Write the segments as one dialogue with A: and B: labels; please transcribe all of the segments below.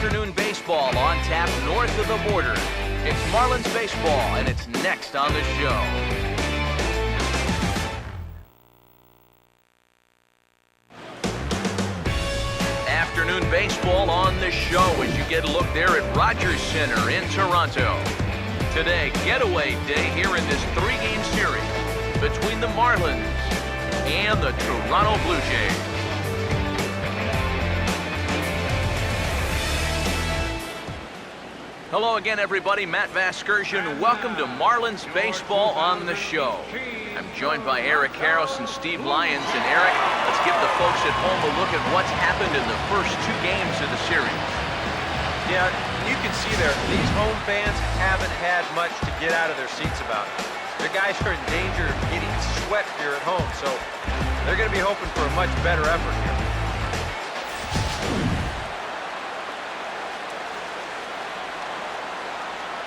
A: afternoon baseball on tap north of the border. It's Marlins baseball, and it's next on the show. Afternoon baseball on the show as you get a look there at Rogers Center in Toronto. Today, getaway day here in this three-game series between the Marlins and the Toronto Blue Jays. Hello again, everybody. Matt Vasgersian. Welcome to Marlins Baseball on the show. I'm joined by Eric Karros and Steve Lyons. And Eric, let's give the folks at home a look at what's happened in the first two games of the series.
B: Yeah, you can see there, these home fans haven't had much to get out of their seats about. Their guys are in danger of getting swept here at home, so they're going to be hoping for a much better effort here.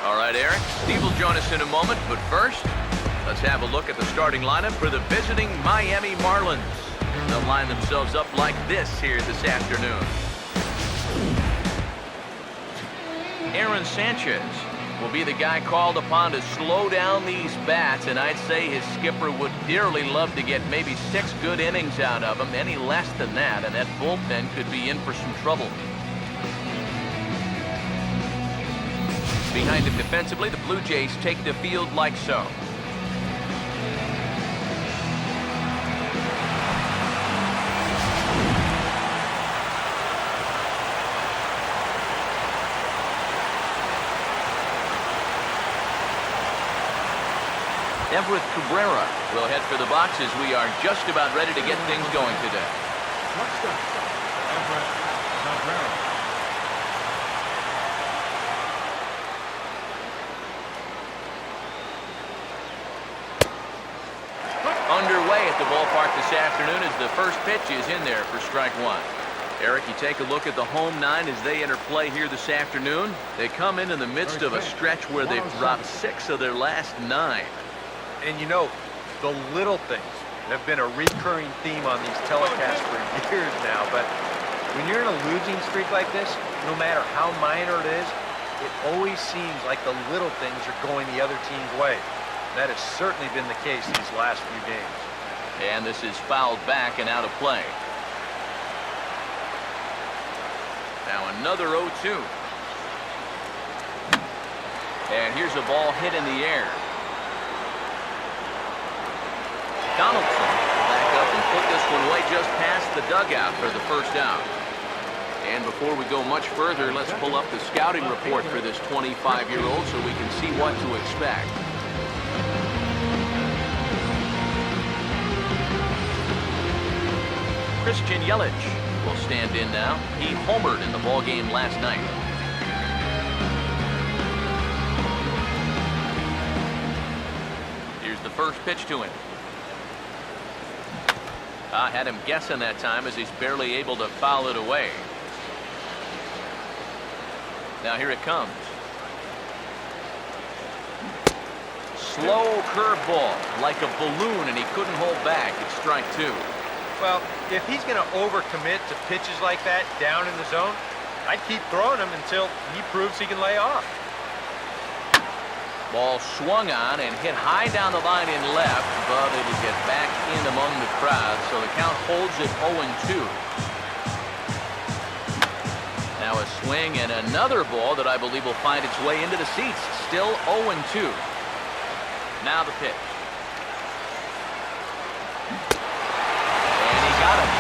A: All right, Eric, Steve will join us in a moment, but first, let's have a look at the starting lineup for the visiting Miami Marlins. They'll line themselves up like this here this afternoon. Aaron Sanchez will be the guy called upon to slow down these bats, and I'd say his skipper would dearly love to get maybe 6 good innings out of him. Any less than that, and that bullpen could be in for some trouble. Behind him defensively, the Blue Jays take the field like so. Everett Cabrera will head for the boxes. We are just about ready to get things going today.
C: Everett Cabrera.
A: Underway at the ballpark this afternoon as the first pitch is in there for strike one. Eric, you take a look at the home nine as they enter play here this afternoon. They come in the midst of a stretch where they've dropped 6 of their last 9.
B: And you know, the little things have been a recurring theme on these telecasts for years now, but when you're in a losing streak like this, no matter how minor it is, it always seems like the little things are going the other team's way. That has certainly been the case these last few games.
A: And this is fouled back and out of play. Now another 0-2. And here's a ball hit in the air. Donaldson back up and put this one away just past the dugout for the first out. And before we go much further, let's pull up the scouting report for this 25-year-old so we can see what to expect. Christian Yelich will stand in now. He homered in the ballgame last night. Here's the first pitch to him. Had him guessing that time as he's barely able to foul it away. Now here it comes. Slow curveball, like a balloon, and he couldn't hold back. It's strike 2.
B: Well, if he's going to overcommit to pitches like that down in the zone, I'd keep throwing him until he proves he can lay off. Ball swung on and hit high down the line in left, but it'll get back in among the crowd, so the count holds at 0-2. Now a swing and another ball that I believe will find its way into the seats. Still 0-2. Now the pitch. And he got him.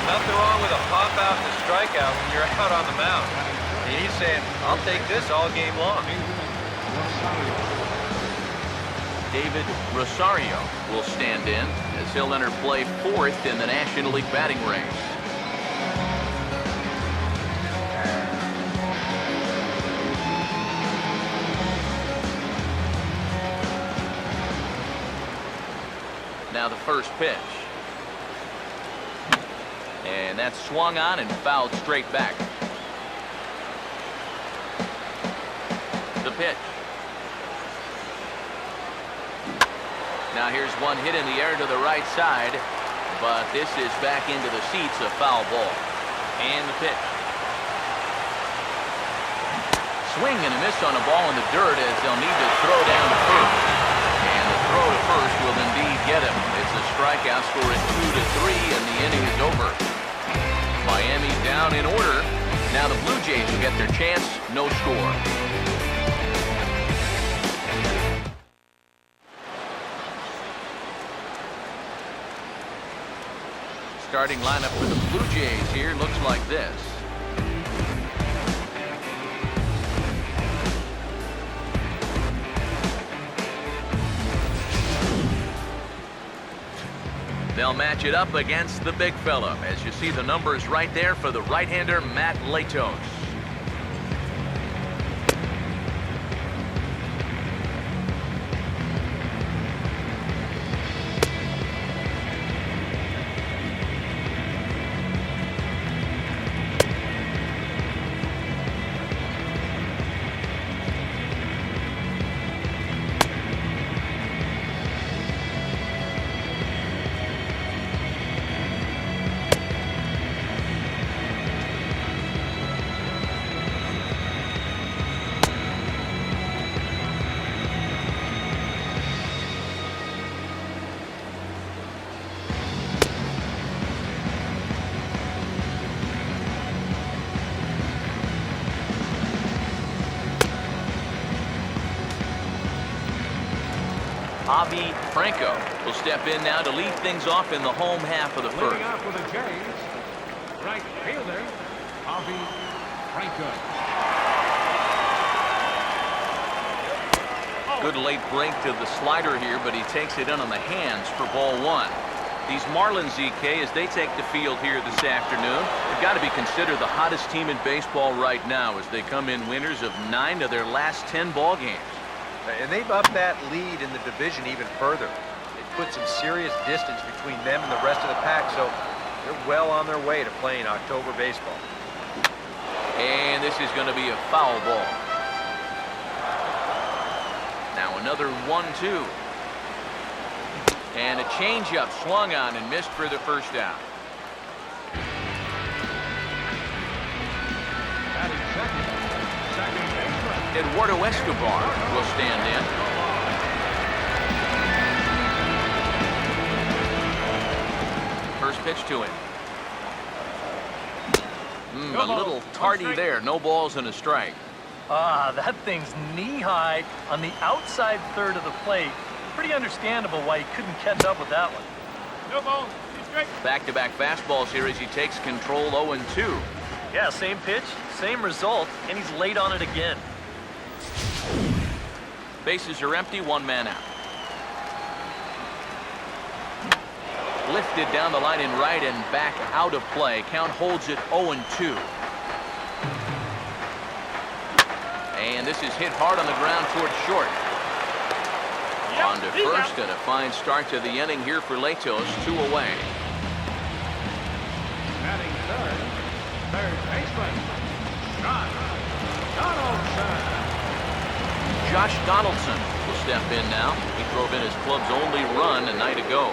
B: Nothing wrong with a pop out and a strikeout when you're out on the mound. And he's saying, I'll take this all game long.
A: David Rosario will stand in as he'll enter play 4th in the National League batting race. Now the first pitch. And that's swung on and fouled straight back. The pitch. Now here's one hit in the air to the right side, but this is back into the seats, a foul ball. And the pitch. Swing and a miss on a ball in the dirt as they'll need to throw down to first. And the throw to first will indeed get him. It's a strikeout, score at 2-3, and the inning is over. Miami down in order. Now the Blue Jays will get their chance. No score. Starting lineup for the Blue Jays here looks like this. They'll match it up against the big fella, as you see the numbers right there for the right-hander Matt Latos. Javi Franco will step in now to lead things off in the home half of the first.
C: Leading off for the Jays, right fielder, Javi Franco.
A: Good late break to the slider here, but he takes it in on the hands for ball one. These Marlins, ZK, as they take the field here this afternoon, they've got to be considered the hottest team in baseball right now as they come in winners of 9 of their last 10 ball games.
B: And they've upped that lead in the division even further. They put some serious distance between them and the rest of the pack, so they're well on their way to playing October baseball.
A: And this is going to be a foul ball. Now another 1-2. And a changeup swung on and missed for the first down. Eduardo Escobar will stand in. First pitch to him. A little tardy there. No balls and a strike.
D: That thing's knee-high on the outside third of the plate. Pretty understandable why he couldn't catch up with that one.
C: No ball, strike.
A: Back-to-back fastballs here as he takes control 0-2.
D: Yeah, same pitch, same result, and he's late on it again.
A: Bases are empty, one man out. Lifted down the line in right and back out of play. Count holds it 0-2. And this is hit hard on the ground towards short. On to first, and a fine start to the inning here for Latos, 2 away.
C: Batting third baseman,
A: Josh Donaldson will step in now. He drove in his club's only run a night ago.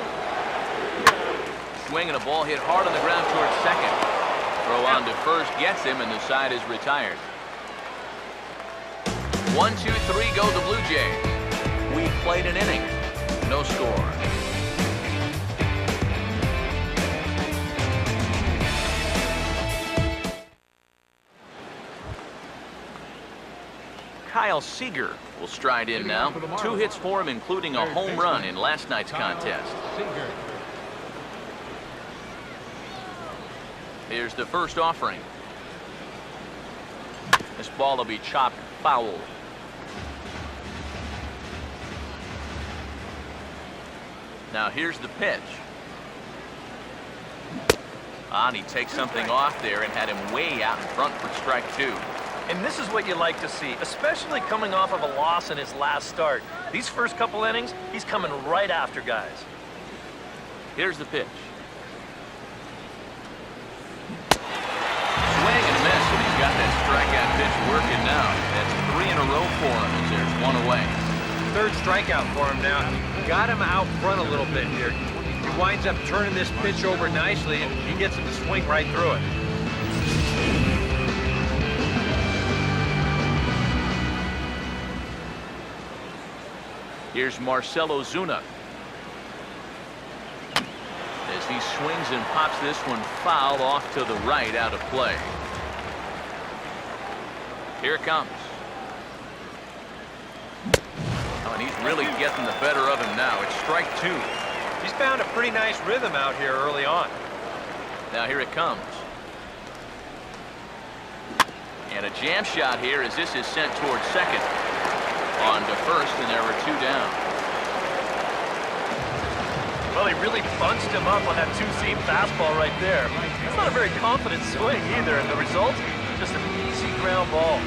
A: Swing and a ball hit hard on the ground towards second. Throw on to first gets him, and the side is retired. 1-2-3 go the Blue Jays. We played an inning. No score. Kyle Seager will stride in now. 2 hits for him, including a home run in last night's contest. Here's the first offering. This ball will be chopped foul. Now here's the pitch. And he takes something off there and had him way out in front for strike 2.
D: And this is what you like to see, especially coming off of a loss in his last start. These first couple innings, he's coming right after guys.
A: Here's the pitch. Swing and miss, and he's got that strikeout pitch working now. That's 3 in a row for him as there's 1 away.
B: Third strikeout for him now. Got him out front a little bit here. He winds up turning this pitch over nicely, and he gets him to swing right through it.
A: Here's Marcelo Zuna. As he swings and pops this one foul off to the right, out of play. Here it comes. Oh, and he's really getting the better of him now. It's strike 2.
B: He's found a pretty nice rhythm out here early on.
A: Now here it comes. And a jam shot here as this is sent towards second. On to first, and there were 2 down.
D: Well, he really bunched him up on that two-seam fastball right there. That's not a very confident swing either, and the result, just an easy ground ball.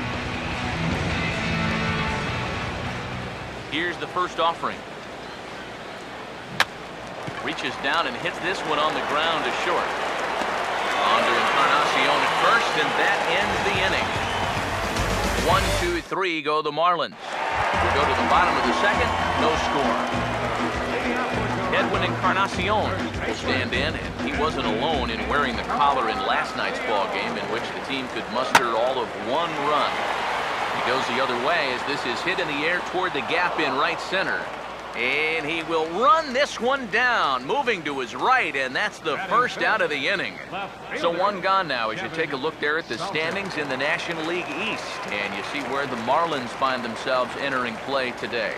A: Here's the first offering. Reaches down and hits this one on the ground to short. On to Encarnacion at first, and that ends the inning. 1, 2, 3 go the Marlins. We go to the bottom of the second, no score. Edwin Encarnacion will stand in, and he wasn't alone in wearing the collar in last night's ball game, in which the team could muster all of 1 run. He goes the other way as this is hit in the air toward the gap in right center. And he will run this one down, moving to his right, and that's the first out of the inning. So 1 gone now as you take a look there at the standings in the National League East, and you see where the Marlins find themselves entering play today.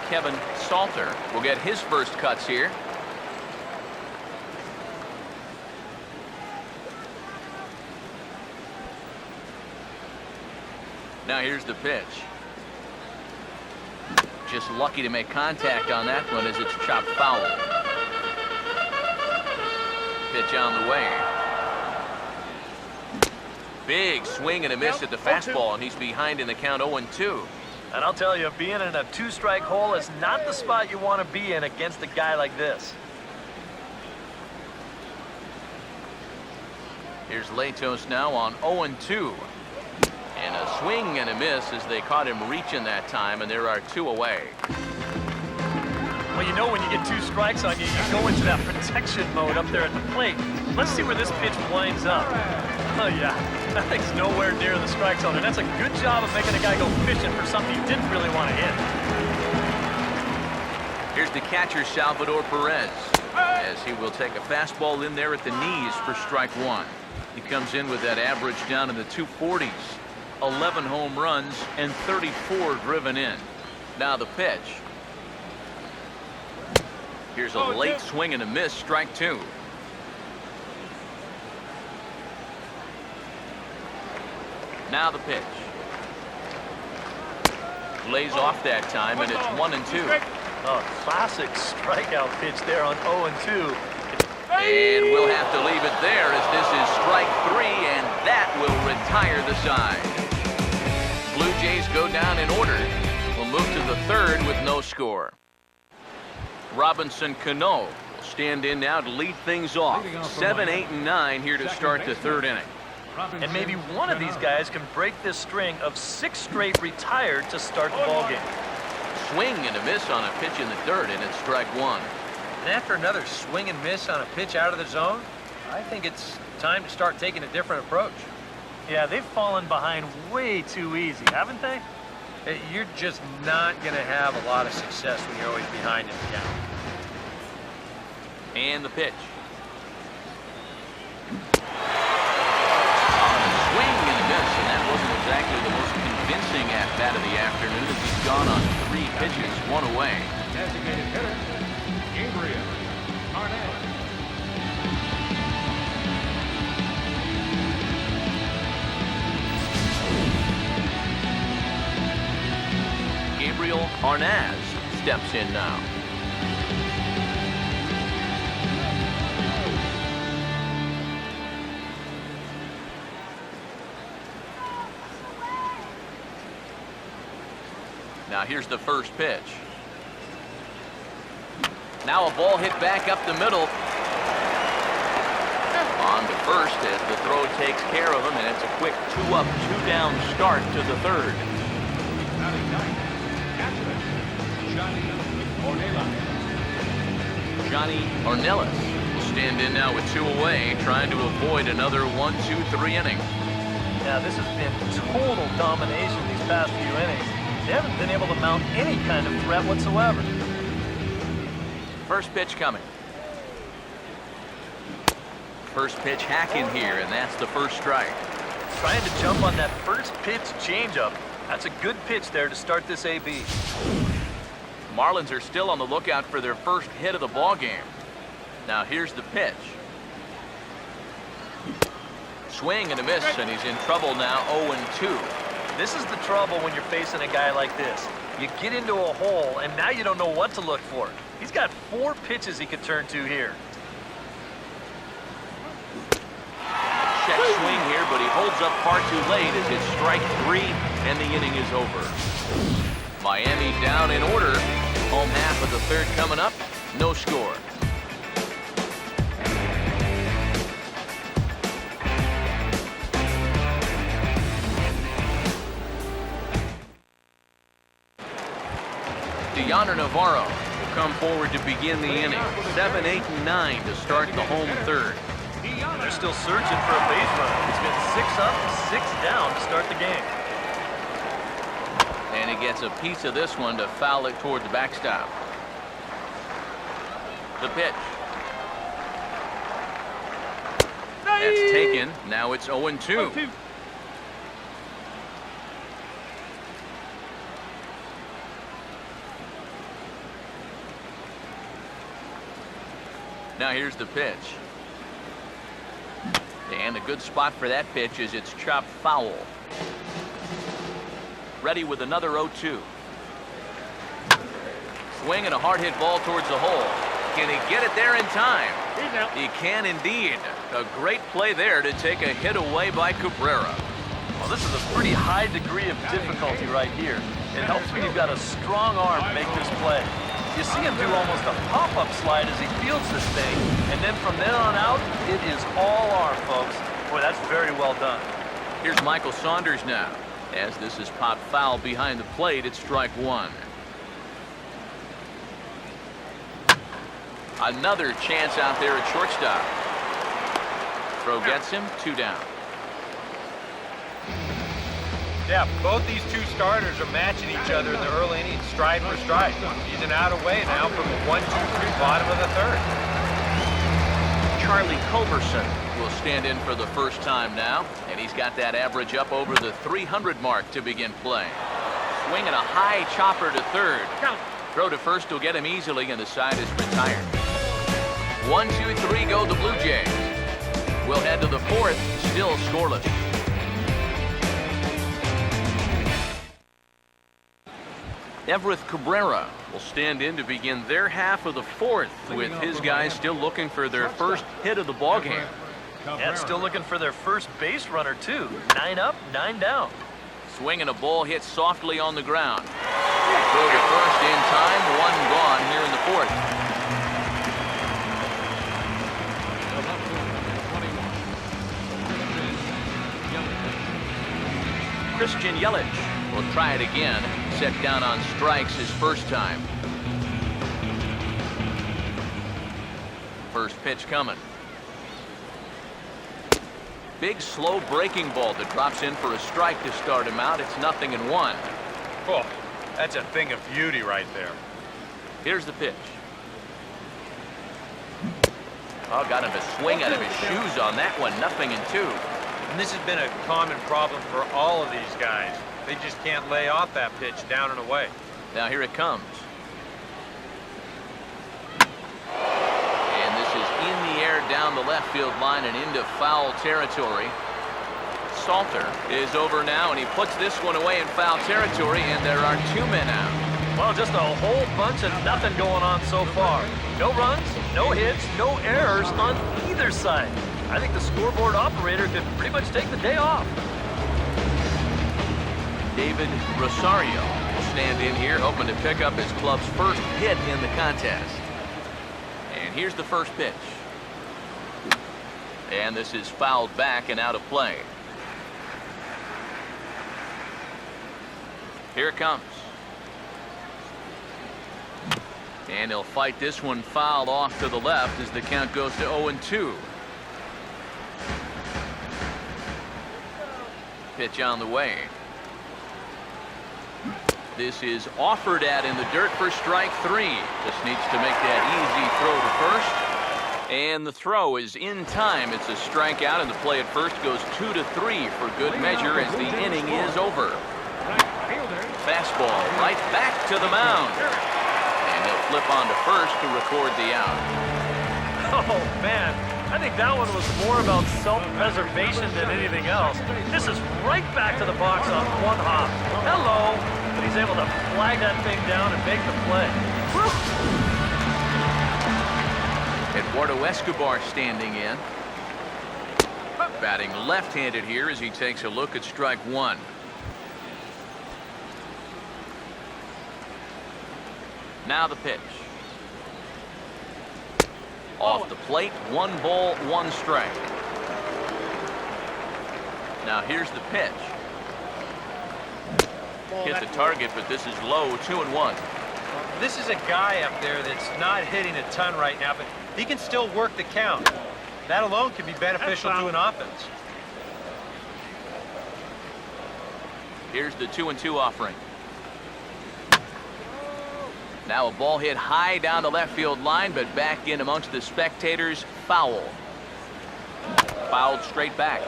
A: Kevin Salter will get his first cuts here. Now here's the pitch. Just lucky to make contact on that one as it's chopped foul. Pitch on the way. Big swing and a miss at the fastball, and he's behind in the count 0-2.
D: And I'll tell you, being in a 2-strike hole is not the spot you want to be in against a guy like this.
A: Here's Latos now on 0-2. And a swing and a miss as they caught him reaching that time, and there are 2 away.
D: Well, you know when you get 2 strikes on you, you go into that protection mode up there at the plate. Let's see where this pitch winds up. Oh, yeah. That thing's nowhere near the strike zone, and that's a good job of making a guy go fishing for something he didn't really want to hit.
A: Here's the catcher, Salvador Perez, as he will take a fastball in there at the knees for strike 1. He comes in with that average down in the 240s. 11 home runs and 34 driven in. Now the pitch. Here's a late swing and a miss, strike 2. Now the pitch. Lays off that time, and it's 1-2.
D: Oh, classic strikeout pitch there on 0-2.
A: And we'll have to leave it there as this is strike 3, and that will retire the side. Blue Jays go down in order. We'll move to the 3rd with no score. Robinson Cano will stand in now to lead things off. 7, 8, and 9 here to start the 3rd inning.
D: And maybe one of these guys can break this string of 6 straight retired to start the ballgame.
A: Swing and a miss on a pitch in the 3rd, and it's strike 1.
B: And after another swing and miss on a pitch out of the zone, I think it's time to start taking a different approach.
D: Yeah, they've fallen behind way too easy, haven't they?
B: You're just not going to have a lot of success when you're always behind in the count.
A: And the pitch. Exactly the most convincing at-bat of the afternoon as he's gone on 3 pitches, 1 away.
C: Designated hitter, Gabriel Arnaz.
A: Gabriel Arnaz steps in now. Now here's the first pitch. Now a ball hit back up the middle. On to first as the throw takes care of him, and it's a quick 2-up, 2-down start to the 3rd.
C: Batting ninth, catcher, Johnny Ornelas.
A: Johnny Ornelas will stand in now with 2 away, trying to avoid another 1-2-3 inning.
D: Yeah, this has been total domination these past few innings. They haven't been able to mount any kind of threat whatsoever.
A: First pitch coming. First pitch hacking here, and that's the first strike.
D: Trying to jump on that first pitch changeup. That's a good pitch there to start this AB.
A: Marlins are still on the lookout for their first hit of the ball game. Now here's the pitch. Swing and a miss, and he's in trouble now, 0-2.
D: This is the trouble when you're facing a guy like this. You get into a hole, and now you don't know what to look for. He's got 4 pitches he could turn to here.
A: Check swing here, but he holds up far too late as it's strike 3, and the inning is over. Miami down in order. Home half of the third coming up. No score. Yonder Navarro will come forward to begin the inning. 7, 8, and 9 to start the home third.
D: They're still searching for a base runner. It's been 6 up, 6 down to start the game.
A: And he gets a piece of this one to foul it toward the backstop. The pitch. That's taken. Now it's 0-2. Now here's the pitch. And a good spot for that pitch is it's chopped foul. Ready with another 0-2. Swing and a hard hit ball towards the hole. Can he get it there in time? He can indeed. A great play there to take a hit away by Cabrera.
D: Well, this is a pretty high degree of difficulty right here. It helps when you've got a strong arm to make this play. You see him do almost a pop-up slide as he fields this thing, and then from then on out, it is all arm, folks. Boy, that's very well done.
A: Here's Michael Saunders now. As this is popped foul behind the plate, it's strike 1. Another chance out there at shortstop. Throw gets him, 2 down.
B: Yeah, both these two starters are matching each other in the early innings, stride for stride. He's an out away now from 1-2-3 bottom of the third.
A: Charlie Culberson will stand in for the first time now, and he's got that average up over the 300 mark to begin play. Swinging a high chopper to third. Throw to first will get him easily, and the side is retired. 1-2-3 go the Blue Jays. We'll head to the fourth, still scoreless. Everett Cabrera will stand in to begin their half of the fourth, with his guys still looking for their first hit of the ballgame.
D: And still looking for their first base runner, too. 9 up, 9 down.
A: Swinging a ball hit softly on the ground. Throw to first in time, 1 gone here in the fourth. Christian Yelich will try it again. Set down on strikes his first time. First pitch coming. Big slow breaking ball that drops in for a strike to start him out. It's 0-1.
B: Oh, that's a thing of beauty right there.
A: Here's the pitch. Oh, got him to swing out of his shoes on that one. 0-2.
B: And this has been a common problem for all of these guys. They just can't lay off that pitch down and away.
A: Now here it comes. And this is in the air down the left field line and into foul territory. Salter is over now, and he puts this one away in foul territory, and there are 2 men out.
D: Well, just a whole bunch of nothing going on so far. No runs, no hits, no errors on either side. I think the scoreboard operator could pretty much take the day off.
A: David Rosario will stand in here, hoping to pick up his club's first hit in the contest. And here's the first pitch. And this is fouled back and out of play. Here it comes. And he'll fight this one fouled off to the left as the count goes to 0-2. Pitch on the way. This is offered at in the dirt for strike 3. Just needs to make that easy throw to first. And the throw is in time. It's a strikeout, and the play at first goes 2-3 for good measure as the inning is over. Fastball right back to the mound. And he'll flip on to first to record the out.
D: Oh, man. I think that one was more about self-preservation than anything else. This is right back to the box on one hop. Hello. But he's able to flag that thing down and make the play. Woo.
A: Eduardo Escobar standing in. Batting left-handed here as he takes a look at strike 1. Now the pitch. Off the plate, 1 ball, 1 strike. Now here's the pitch. Hit the target, but this is low, 2-1.
B: This is a guy up there that's not hitting a ton right now, but he can still work the count. That alone can be beneficial to an offense.
A: Here's the 2-2 offering. Now a ball hit high down the left field line, but back in amongst the spectators. Foul. Fouled straight back.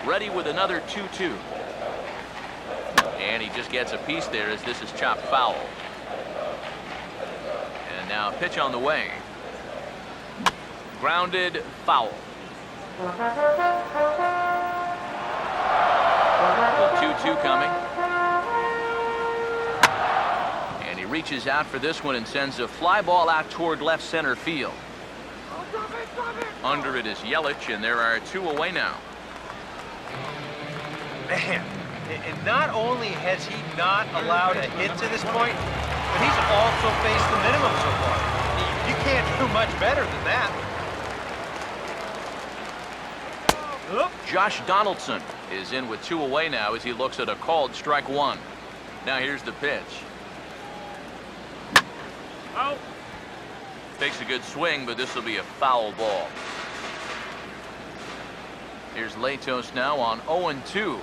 A: Ready with another 2-2. And he just gets a piece there as this is chopped foul. And now a pitch on the way. Grounded, foul. The 2-2 coming. And he reaches out for this one and sends a fly ball out toward left center field. Under it is Yelich, and there are 2 away now.
B: Man, and not only has he not allowed a hit to this point, but he's also faced the minimum so far. You can't do much better than that.
A: Josh Donaldson is in with 2 away now as he looks at a called strike 1. Now here's the pitch.
C: Out.
A: Takes a good swing, but this will be a foul ball. Here's Latos now on 0-2.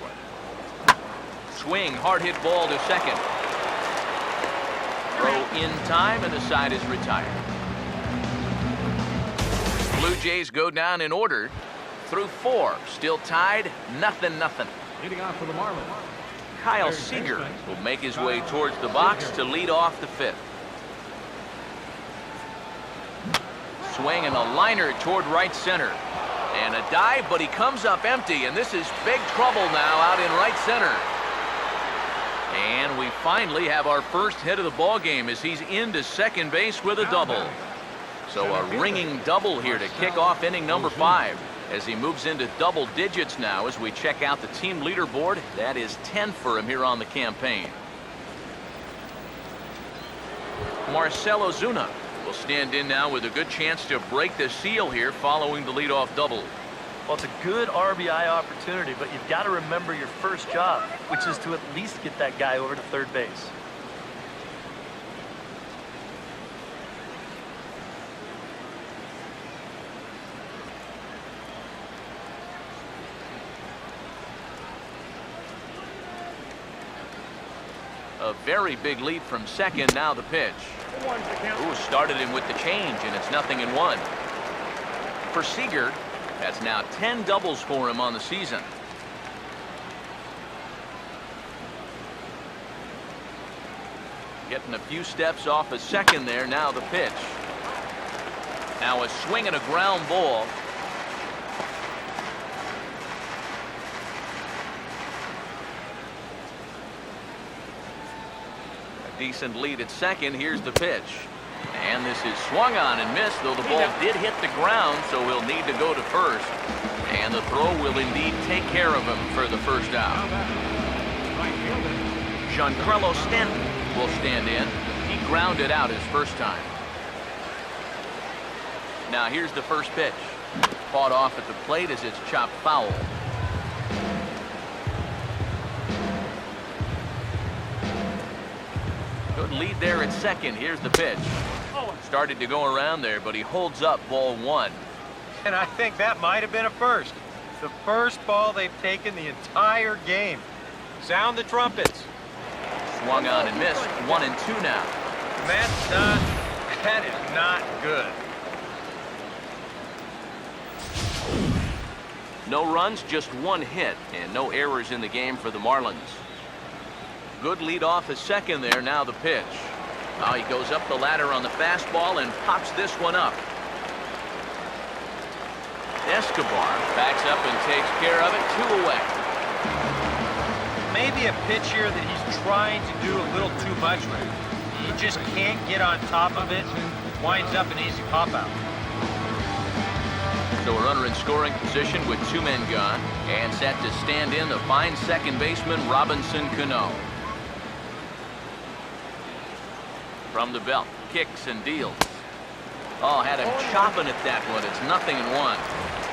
A: Swing, hard hit ball to second. Throw in time, and the side is retired. Blue Jays go down in order through 4. Still tied, 0-0.
C: Leading off for the Marlins.
A: Kyle Seager will make his way towards the box to lead off the 5th. Swing and a liner toward right center. And a dive, but he comes up empty, and this is big trouble now out in right center. And we finally have our first hit of the ball game as he's into second base with a double. So a ringing double here to kick off inning number 5 as he moves into double digits now as we check out the team leaderboard. That is 10 for him here on the campaign. Marcell Ozuna will stand in now with a good chance to break the seal here following the leadoff double.
D: Well, it's a good RBI opportunity, but you've got to remember your first job, which is to at least get that guy over to third base.
A: A very big lead from second. Now the pitch. Ooh, started him with the change, and it's 0-1. For Seager, that's now 10 doubles for him on the season. Getting a few steps off a second there. Now the pitch. Now a swing and a ground ball. Decent lead at second. Here's the pitch. And this is swung on and missed, though the ball did hit the ground, so he'll need to go to first. And the throw will indeed take care of him for the first out. Giancarlo Stanton will stand in. He grounded out his first time. Now here's the first pitch. Fought off at the plate as it's chopped foul. Good lead there at second. Here's the pitch. Started to go around there, but he holds up ball one.
B: And I think that might have been a first. The first ball they've taken the entire game. Sound the trumpets.
A: Swung on and missed. 1-2 now.
B: That is not good.
A: No runs, just one hit, and no errors in the game for the Marlins. Good lead off at second there. Now the pitch. Oh, he goes up the ladder on the fastball and pops this one up. Escobar backs up and takes care of it. 2 away.
B: Maybe a pitch here that he's trying to do a little too much with. He just can't get on top of it. Winds up an easy pop out.
A: So a runner in scoring position with 2 men gone, and set to stand in the fine second baseman Robinson Cano. From the belt, kicks and deals. Oh, had him chopping at that one. It's 0-1.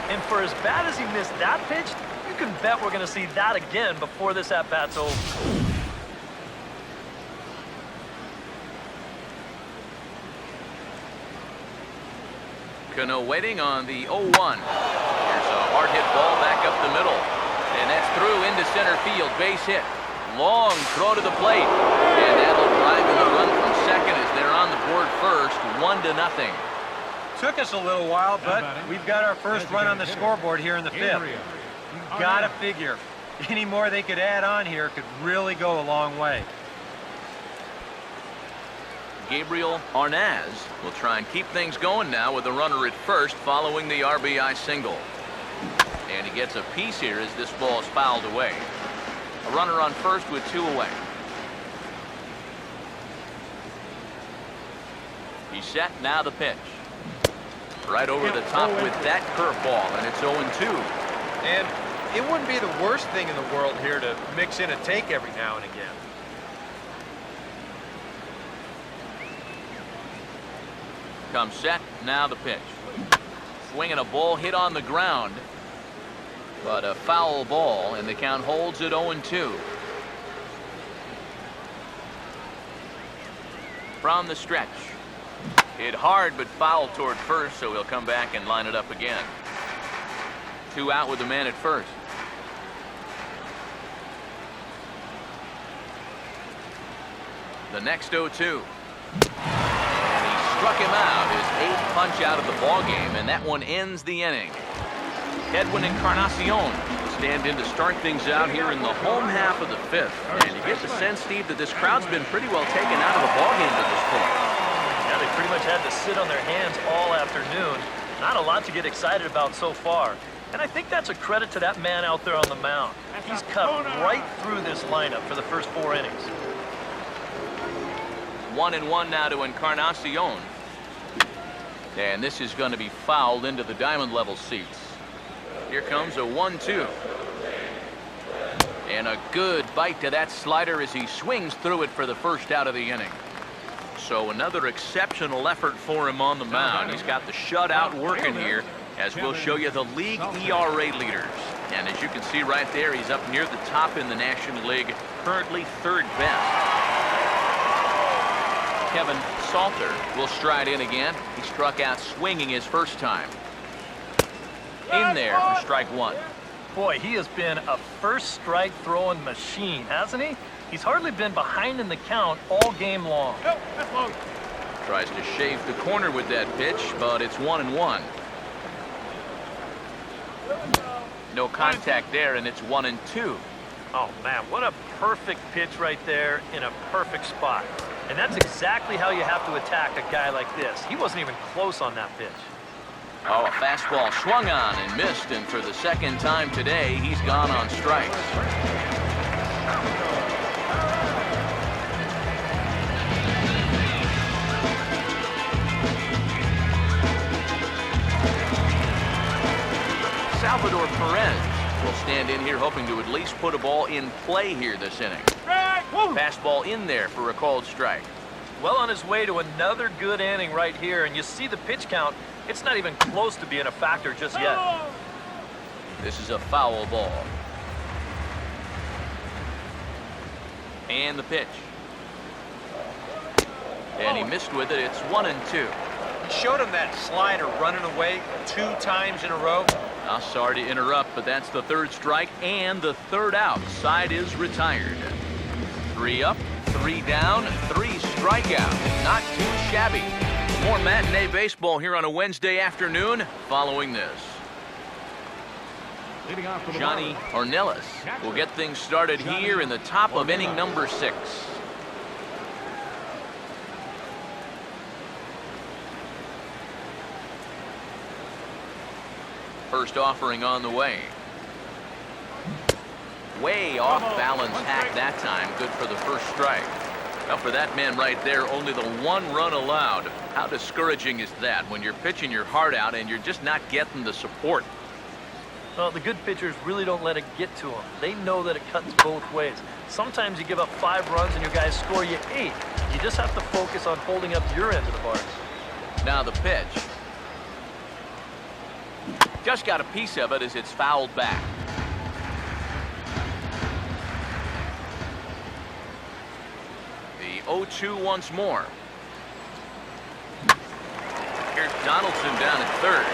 D: And for as bad as he missed that pitch, you can bet we're going to see that again before this at-bat's over.
A: Cano waiting on the 0-1. Here's a hard hit ball back up the middle. And that's through into center field. Base hit. Long throw to the plate. And that'll drive in the run from second as they're on the board first. 1-0.
B: Took us a little while, but we've got our first run on the scoreboard here in the 5th. You've got to figure any more they could add on here could really go a long way.
A: Gabriel Arnaz will try and keep things going now with a runner at first following the RBI single. And he gets a piece here as this ball is fouled away. A runner on first with 2 away. He's set, now the pitch. Right over the top with that curveball, and it's 0-2.
B: And it wouldn't be the worst thing in the world here to mix in a take every now and again.
A: Comes set, now the pitch. Swinging a ball hit on the ground, but a foul ball, and the count holds at 0-2. From the stretch. Hit hard, but foul toward first, so he'll come back and line it up again. 2 out with the man at first. The next 0-2. Struck him out, his 8th punch out of the ball game, and that one ends the inning. Edwin Encarnacion will stand in to start things out here in the home half of the 5th. And you get the sense, Steve, that this crowd's been pretty well taken out of the ball game to this point.
D: Yeah, they pretty much had to sit on their hands all afternoon. Not a lot to get excited about so far. And I think that's a credit to that man out there on the mound. He's cut right through this lineup for the first 4 innings.
A: 1-1 now to Encarnacion. And this is going to be fouled into the diamond level seats. Here comes a 1-2. And a good bite to that slider as he swings through it for the first out of the inning. So another exceptional effort for him on the mound. He's got the shutout working here, as we'll show you the league ERA leaders. And as you can see right there, he's up near the top in the National League, currently 3rd best. Kevin Salter will stride in again. He struck out swinging his first time. In there for strike 1.
D: Boy, he has been a first strike throwing machine, hasn't he? He's hardly been behind in the count all game long.
A: Tries to shave the corner with that pitch, but it's 1-1. No contact there, and it's 1-2.
D: Oh, man, what a perfect pitch right there in a perfect spot. And that's exactly how you have to attack a guy like this. He wasn't even close on that pitch.
A: Oh, a fastball swung on and missed, and for the 2nd time today, he's gone on strikes. Salvador Perez will stand in here hoping to at least put a ball in play here this inning. Fastball in there for a called strike.
D: Well on his way to another good inning right here, and you see the pitch count. It's not even close to being a factor just yet.
A: This is a foul ball. And the pitch. And he missed with it. It's 1-2.
B: He showed him that slider running away 2 times in a row.
A: Now, sorry to interrupt, but that's the 3rd strike and the 3rd out. Side is retired. 3 up, 3 down, 3 strikeouts. Not too shabby. More matinee baseball here on a Wednesday afternoon following this.
C: Leading off for the
A: Johnny
C: Marlins.
A: Ornelas will get things started here in the top of inning number 6. First offering on the way. Way off balance hack that time. Good for the first strike. Now for that man right there, only the 1 run allowed. How discouraging is that when you're pitching your heart out and you're just not getting the support?
D: Well, the good pitchers really don't let it get to them. They know that it cuts both ways. Sometimes you give up 5 runs and your guys score you 8. You just have to focus on holding up your end of the bars.
A: Now the pitch. Just got a piece of it as it's fouled back. The 0-2 once more. Here's Donaldson down at 3rd.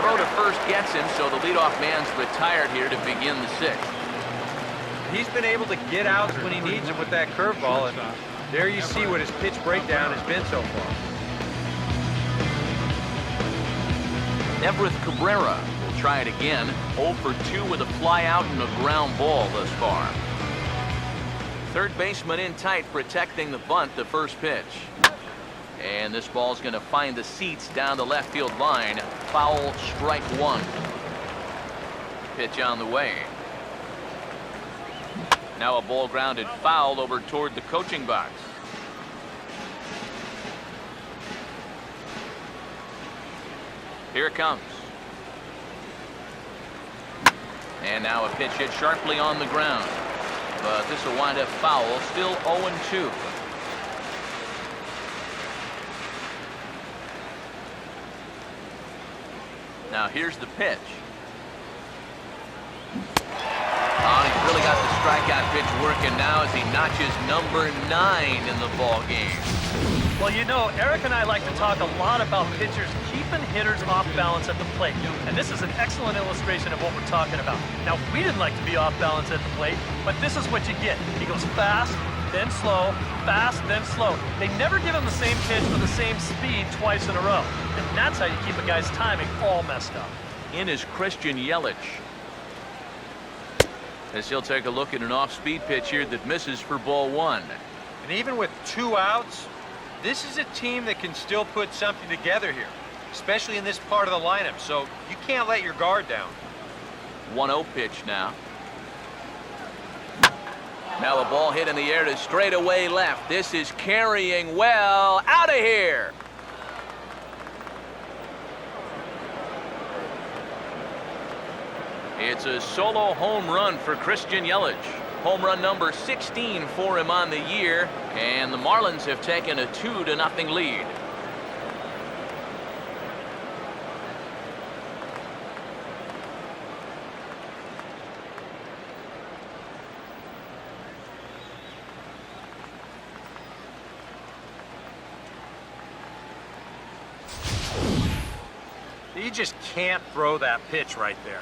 A: Throw to first gets him, so the leadoff man's retired here to begin the 6th.
B: He's been able to get outs when he needs them with that curveball, and there you see what his pitch breakdown has been so far.
A: Everett Cabrera will try it again. 0 for 2 with a fly out and a ground ball thus far. Third baseman in tight, protecting the bunt, the first pitch. And this ball's going to find the seats down the left field line. Foul, strike 1. Pitch on the way. Now a ball grounded foul over toward the coaching box. Here it comes. And now a pitch hit sharply on the ground. But this will wind up foul. Still 0-2. Now here's the pitch. Oh, he's really got the strikeout pitch working now as he notches number 9 in the ball game.
D: Well, you know, Eric and I like to talk a lot about pitchers keeping hitters off balance at the plate. And this is an excellent illustration of what we're talking about. Now, we didn't like to be off balance at the plate, but this is what you get. He goes fast, then slow, fast, then slow. They never give him the same pitch with the same speed twice in a row. And that's how you keep a guy's timing all messed up.
A: In is Christian Yelich. As he'll take a look at an off-speed pitch here that misses for ball 1.
B: And even with 2 outs, this is a team that can still put something together here, especially in this part of the lineup, so you can't let your guard down.
A: 1-0 pitch now. Now a ball hit in the air to straightaway left. This is carrying well. Out of here. It's a solo home run for Christian Yelich. Home run number 16 for him on the year, and the Marlins have taken a 2-0 lead.
B: You just can't throw that pitch right there.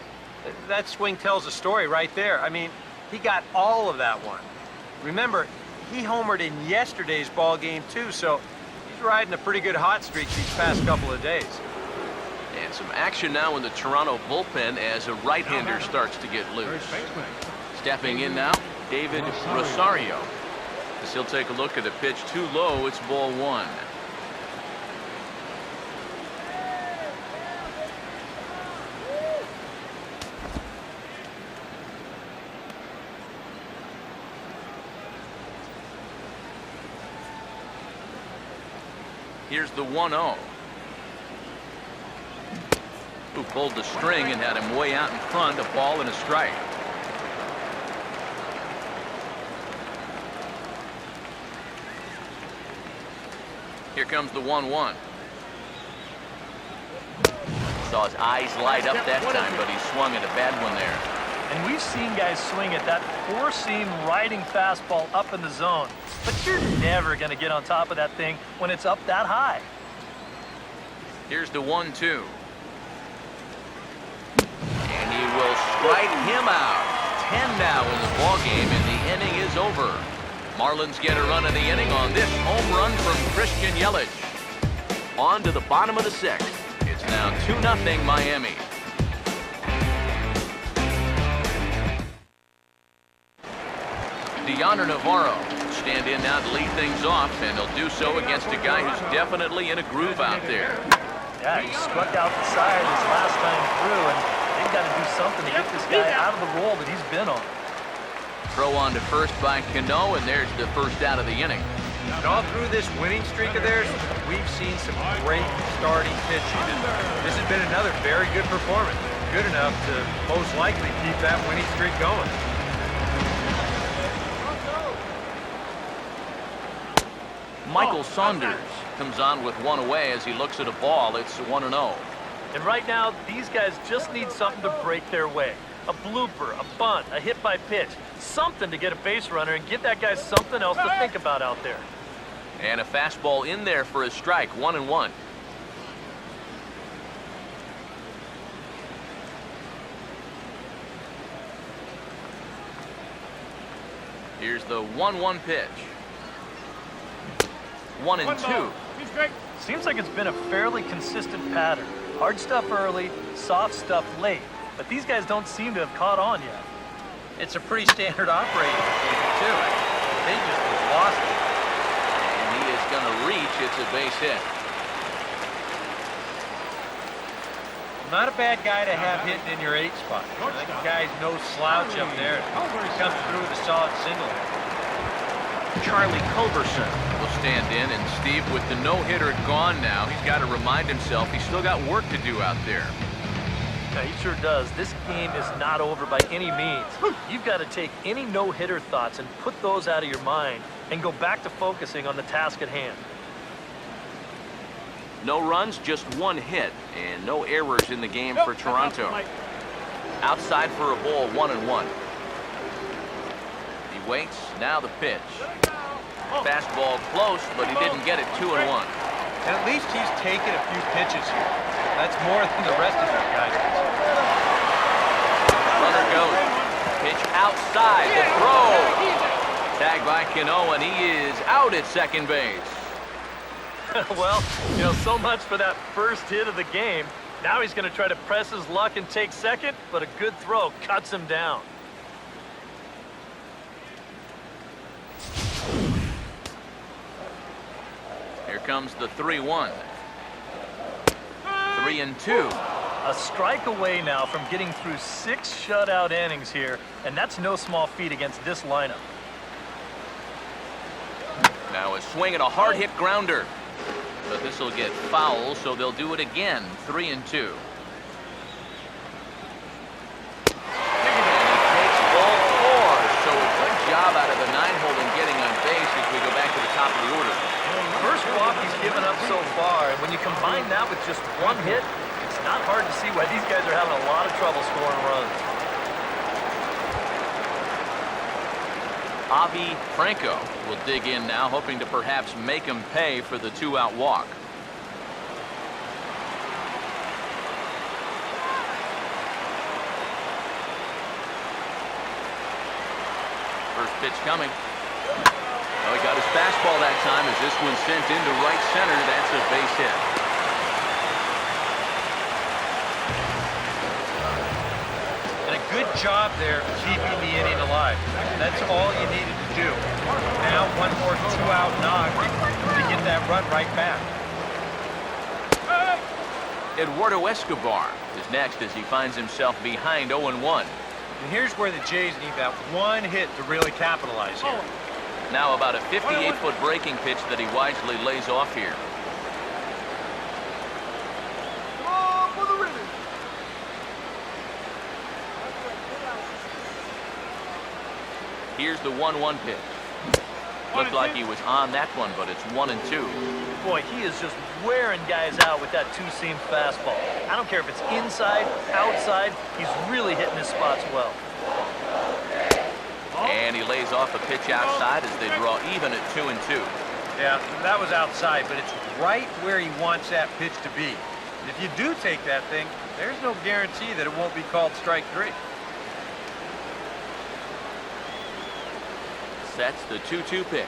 B: That swing tells a story right there. I mean, he got all of that one. Remember, he homered in yesterday's ball game too, so he's riding a pretty good hot streak these past couple of days.
A: And some action now in the Toronto bullpen as a right-hander starts to get loose. Stepping in now, David Rosario. As he'll take a look at a pitch too low, it's ball 1. Here's the 1-0. Who pulled the string and had him way out in front, a ball and a strike. Here comes the 1-1. Saw his eyes light up that time, but he swung at a bad one there.
D: And we've seen guys swing at that four-seam riding fastball up in the zone. But you're never going to get on top of that thing when it's up that high.
A: Here's the 1-2. And he will strike him out. 10 now in the ballgame, and the inning is over. Marlins get a run in the inning on this home run from Christian Yelich. On to the bottom of the sixth. It's now 2-0 Miami. Deoner Navarro stand in now to lead things off, and he'll do so against a guy who's definitely in a groove out there.
D: Yeah, he struck out the side his last time through, and they've got to do something to get this guy out of the role that he's been on.
A: Throw on to first by Cano, and there's the first out of the inning.
B: And all through this winning streak of theirs, we've seen some great starting pitching. And this has been another very good performance. Good enough to most likely keep that winning streak going.
A: Michael Saunders comes on with one away as he looks at a ball. It's 1-0.
D: And right now, these guys just need something to break their way. A blooper, a bunt, a hit by pitch. Something to get a base runner and give that guy something else to think about out there.
A: And a fastball in there for a strike, 1-1. Here's the 1-1 pitch. 1-2.
D: Seems like it's been a fairly consistent pattern. Hard stuff early, soft stuff late. But these guys don't seem to have caught on yet.
B: It's a pretty standard operating procedure, too. They just lost it.
A: And he is going to reach. It's a base hit.
B: Not a bad guy to have hitting in your 8 spot. I think the guy's no slouch up there. He comes through with a solid single hit.
A: Charlie Culberson will stand in, and Steve, with the no-hitter gone now, he's got to remind himself he's still got work to do out there.
D: Yeah, he sure does. This game is not over by any means. You've got to take any no-hitter thoughts and put those out of your mind and go back to focusing on the task at hand.
A: No runs, just one hit, and no errors in the game for Toronto. Outside for a ball, 1-1. He waits, now the pitch. Fastball close, but he didn't get it. 2-1.
B: And at least he's taken a few pitches here. That's more than the rest of these guys.
A: Runner goes. Pitch outside. The throw. Tagged by Cano, and he is out at second base.
D: Well, you know, so much for that first hit of the game. Now he's going to try to press his luck and take second, but a good throw cuts him down.
A: Here comes the 3-1. 3-2.
D: A strike away now from getting through 6 shutout innings here, and that's no small feat against this lineup.
A: Now a swing and a hard hit grounder. But this will get foul, so they'll do it again. 3-2. And he takes ball 4. So a good job out of the 9-hole in getting on base as we go back to the top of the order.
D: First walk he's given up so far, and when you combine that with just one hit, it's not hard to see why these guys are having a lot of trouble scoring runs.
A: Avi Franco will dig in now, hoping to perhaps make him pay for the 2-out walk. First pitch coming. Oh, he got his fastball that time as this one's sent into right center. That's a base hit.
B: And a good job there keeping the inning alive. That's all you needed to do. Now one more 2-out knock to get that run right back.
A: Eduardo Escobar is next as he finds himself behind 0-1.
B: And here's where the Jays need that one hit to really capitalize here.
A: Now about a 58-foot breaking pitch that he wisely lays off here. Here's the 1-1 pitch. Looked like he was on that one, but it's 1-2.
D: Boy, he is just wearing guys out with that 2-seam fastball. I don't care if it's inside, outside, he's really hitting his spots well.
A: And he lays off a pitch outside as they draw even at 2-2.
B: Yeah, that was outside, but it's right where he wants that pitch to be. If you do take that thing, there's no guarantee that it won't be called strike 3.
A: Sets the 2-2 pitch.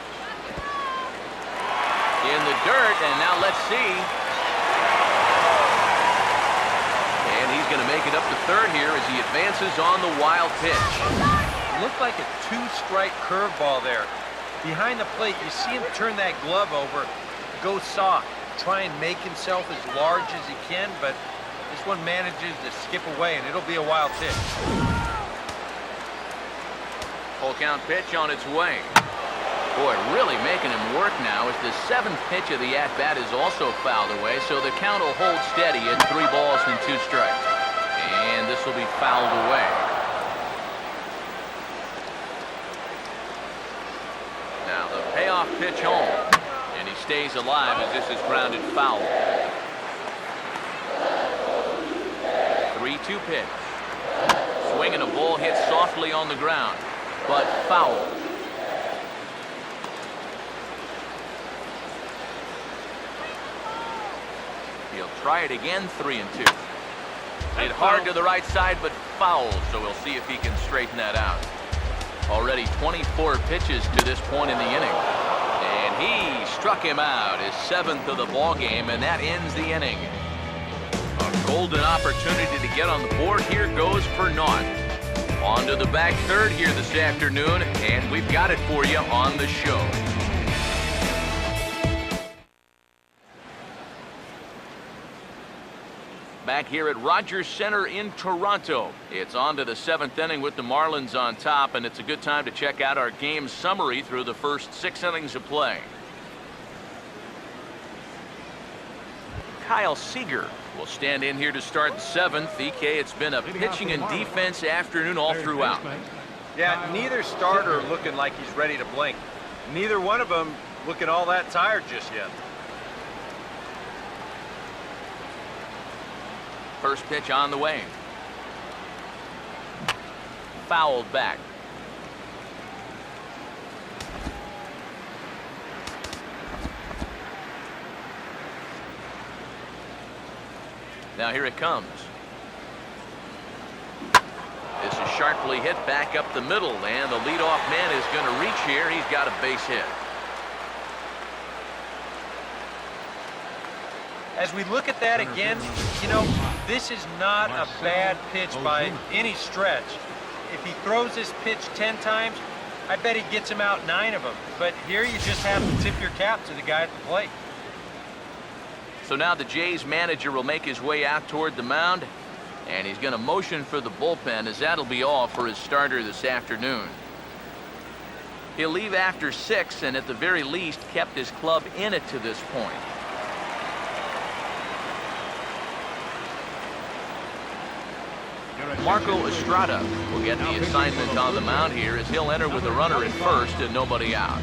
A: In the dirt, and now let's see. And he's going to make it up to third here as he advances on the wild pitch.
B: Looked like a 2-strike curveball there. Behind the plate, you see him turn that glove over, go soft, try and make himself as large as he can, but this one manages to skip away, and it'll be a wild pitch.
A: Full count pitch on its way. Boy, really making him work now as the 7th pitch of the at-bat is also fouled away, so the count will hold steady at 3 balls and 2 strikes. And this will be fouled away. Now the payoff pitch home, and he stays alive as this is grounded foul. 3-2 pitch. Swing and a ball hit softly on the ground, but foul. He'll try it again, 3-2. Hit hard to the right side, but foul, so we'll see if he can straighten that out. Already 24 pitches to this point in the inning. And he struck him out, his 7th of the ball game, and that ends the inning. A golden opportunity to get on the board here goes for naught. On to the back third here this afternoon, and we've got it for you on the show. Back here at Rogers Center in Toronto. It's on to the 7th inning with the Marlins on top, and it's a good time to check out our game summary through the first 6 innings of play. Kyle Seager will stand in here to start the 7th. EK, it's been a pitching and defense afternoon all throughout.
B: Yeah, neither starter looking like he's ready to blink. Neither one of them looking all that tired just yet.
A: First pitch on the way. Fouled back. Now here it comes. This is sharply hit back up the middle, and the leadoff man is going to reach here. He's got a base hit.
B: As we look at that again, you know, this is not a bad pitch by any stretch. If he throws this pitch 10 times, I bet he gets him out 9 of them. But here you just have to tip your cap to the guy at the plate.
A: So now the Jays manager will make his way out toward the mound, and he's going to motion for the bullpen, as that'll be all for his starter this afternoon. He'll leave after 6, and at the very least kept his club in it to this point. Marco Estrada will get the assignment on the mound here as he'll enter with a runner at first and nobody out.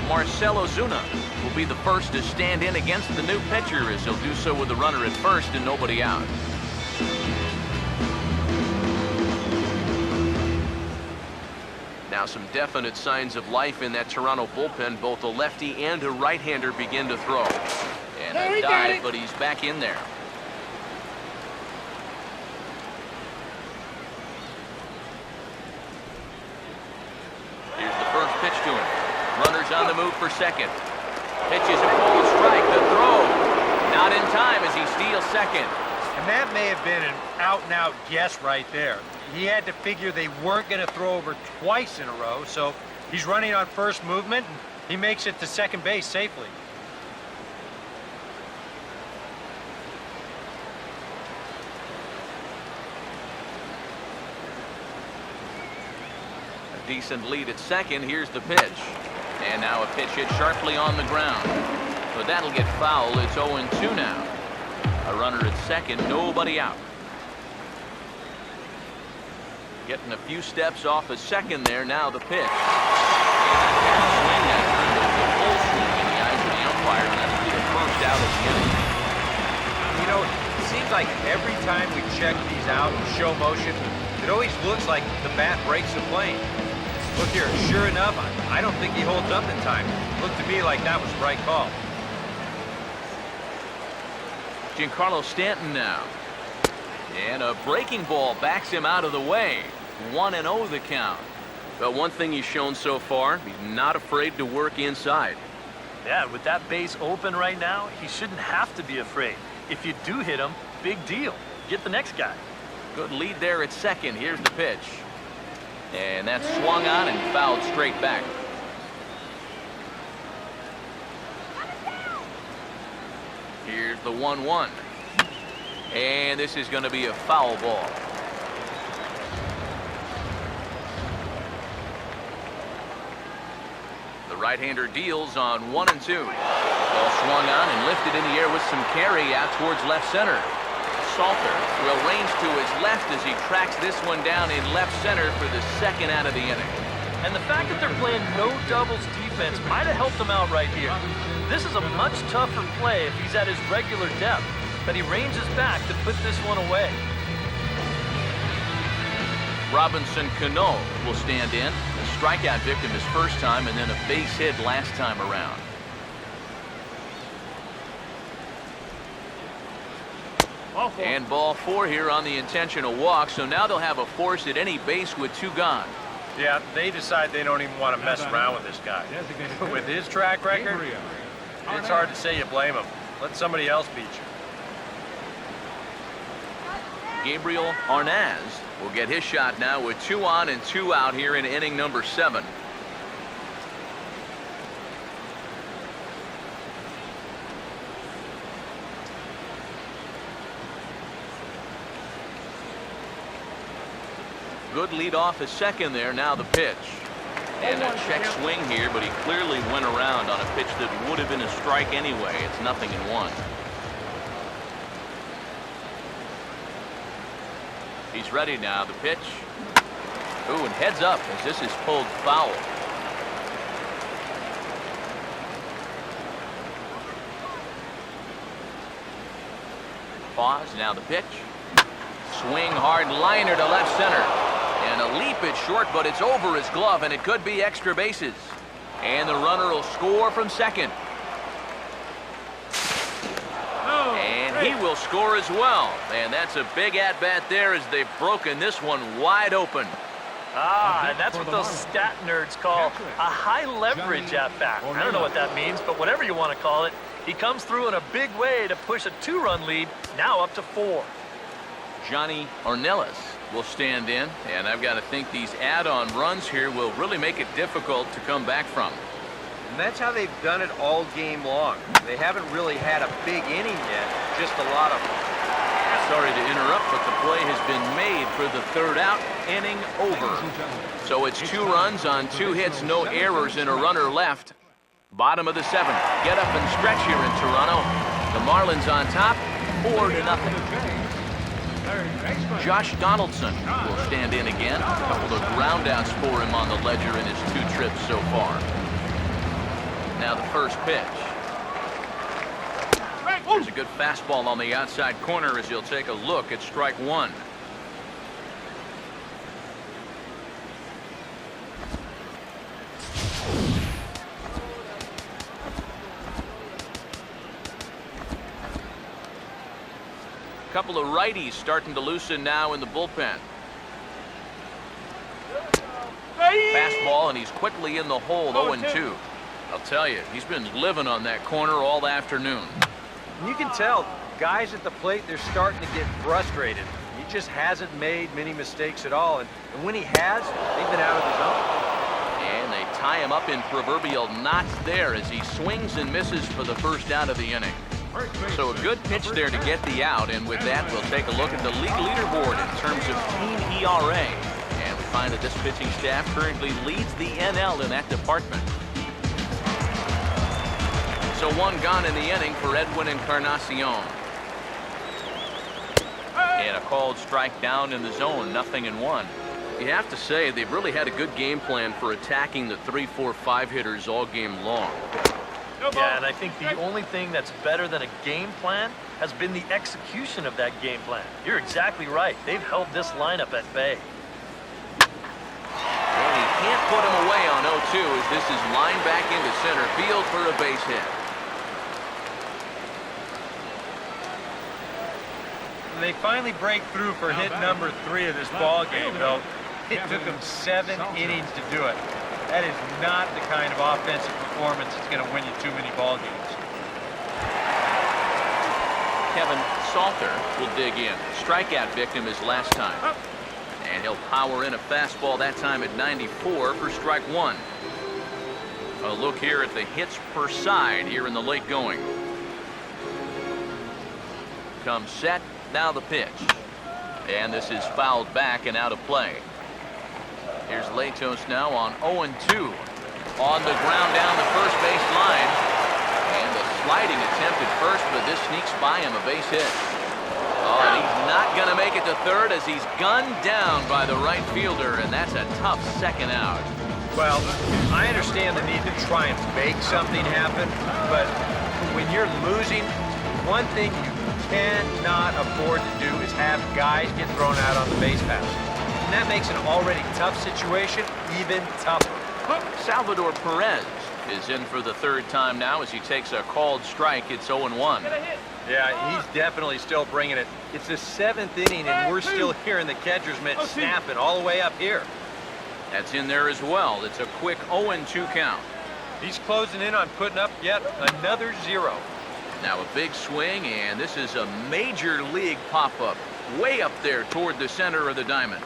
A: Marcell Ozuna will be the first to stand in against the new pitcher as he'll do so with a runner at first and nobody out. Now some definite signs of life in that Toronto bullpen. Both a lefty and a right-hander begin to throw. And a dive, but he's back in there. Here's the first pitch to him. Runners on the move for second. Pitches a cold strike. The throw not in time as he steals second.
B: And that may have been an out-and-out guess right there. He had to figure they weren't going to throw over twice in a row, so he's running on first movement, and he makes it to second base safely.
A: A decent lead at second. Here's the pitch. And now a pitch hit sharply on the ground. But that'll get foul. It's 0-2 now. A runner at second, nobody out. Getting a few steps off a second there. Now the pitch. And a swing that time.
B: time we check these out in show motion, it always looks like the bat breaks the plane. Look here, sure enough, I don't think he holds up in time. Looked to me like that was the right call.
A: Giancarlo Stanton now. And a breaking ball backs him out of the way. 1-0 the count. But one thing he's shown so far, he's not afraid to work inside.
D: Yeah, with that base open right now, he shouldn't have to be afraid. If you do hit him, big deal. Get the next guy.
A: Good lead there at second. Here's the pitch. And that's swung on and fouled straight back. Here's the 1-1. And this is going to be a foul ball. The right-hander deals on 1 and 2. Ball swung on and lifted in the air with some carry out towards left center. Salter will range to his left as he tracks this one down in left center for the second out of the inning.
D: And the fact that they're playing no doubles defense might have helped him out right here. This is a much tougher play if he's at his regular depth, but he ranges back to put this one away.
A: Robinson Cano will stand in. A strikeout victim his first time and then a base hit last time around. And ball 4 here on the intentional walk, so now they'll have a force at any base with 2 gone.
B: Yeah, they decide they don't even want to mess around with this guy. With his track record, it's hard to say you blame him. Let somebody else beat you.
A: Gabriel Arnaz will get his shot now with 2 on and 2 out here in inning number 7. Good lead off at second there. Now the pitch. And a check swing here, but he clearly went around on a pitch that would have been a strike anyway. It's 0-1. He's ready now. The pitch. Ooh, and heads up as this is pulled foul. Pause. Now the pitch. Swing hard liner to left center. And a leap at short, but it's over his glove, and it could be extra bases. And the runner will score from second. And he will score as well. And that's a big at-bat there as they've broken this one wide open.
D: And that's what those stat nerds call a high leverage at-bat. I don't know what that means, but whatever you want to call it, he comes through in a big way to push a 2-run lead, now up to 4.
A: Johnny Ornelas will stand in, and I've got to think these add-on runs here will really make it difficult to come back from.
B: And that's how they've done it all game long. They haven't really had a big inning yet, just a lot of them.
A: Sorry to interrupt, but the play has been made for the 3rd out, inning over. So it's 2 runs on 2 hits, no errors, and a runner left. Bottom of the 7th. Get up and stretch here in Toronto. The Marlins on top, 4-0. Josh Donaldson will stand in again. A couple of groundouts for him on the ledger in his 2 trips so far. Now the first pitch. There's a good fastball on the outside corner as he'll take a look at strike 1. Couple of righties starting to loosen now in the bullpen. Fastball, and he's quickly in the hole, 0-2. I'll tell you, he's been living on that corner all afternoon.
B: And you can tell, guys at the plate, they're starting to get frustrated. He just hasn't made many mistakes at all, and when he has, they've been out of the zone.
A: And they tie him up in proverbial knots there as he swings and misses for the first out of the inning. So a good pitch there to get the out, and with that we'll take a look at the league leaderboard in terms of team ERA. And we find that this pitching staff currently leads the NL in that department. So 1 gone in the inning for Edwin Encarnacion. And a called strike down in the zone, 0-1. You have to say they've really had a good game plan for attacking the 3-4-5 hitters all game long.
D: Yeah, and I think the only thing that's better than a game plan has been the execution of that game plan. You're exactly right. They've held this lineup at bay.
A: And he can't put him away on 0-2 as this is lined back into center field for a base hit.
B: They finally break through for hit number 3 of this ball game, though. It took them 7 innings to do it. That is not the kind of offensive performance that's going to win you too many ball games.
A: Kevin Salter will dig in. Strikeout victim his last time. And he'll power in a fastball that time at 94 for strike 1. A look here at the hits per side here in the late going. Comes set, now the pitch. And this is fouled back and out of play. Here's Latos now on 0-2. On the ground down the first base line. And the sliding attempt at first, but this sneaks by him, a base hit. Oh, and he's not going to make it to third as he's gunned down by the right fielder, and that's a tough second out.
B: Well, I understand the need to try and make something happen, but when you're losing, one thing you cannot afford to do is have guys get thrown out on the base paths. And that makes an already tough situation even tougher.
A: Salvador Perez is in for the third time now as he takes a called strike. It's 0-1.
B: Yeah, he's definitely still bringing it. It's the 7th inning, and we're still hearing the catcher's mitt snapping all the way up here.
A: That's in there as well. It's a quick 0-2 count.
B: He's closing in on putting up yet another 0.
A: Now a big swing, and this is a major league pop-up way up there toward the center of the diamond.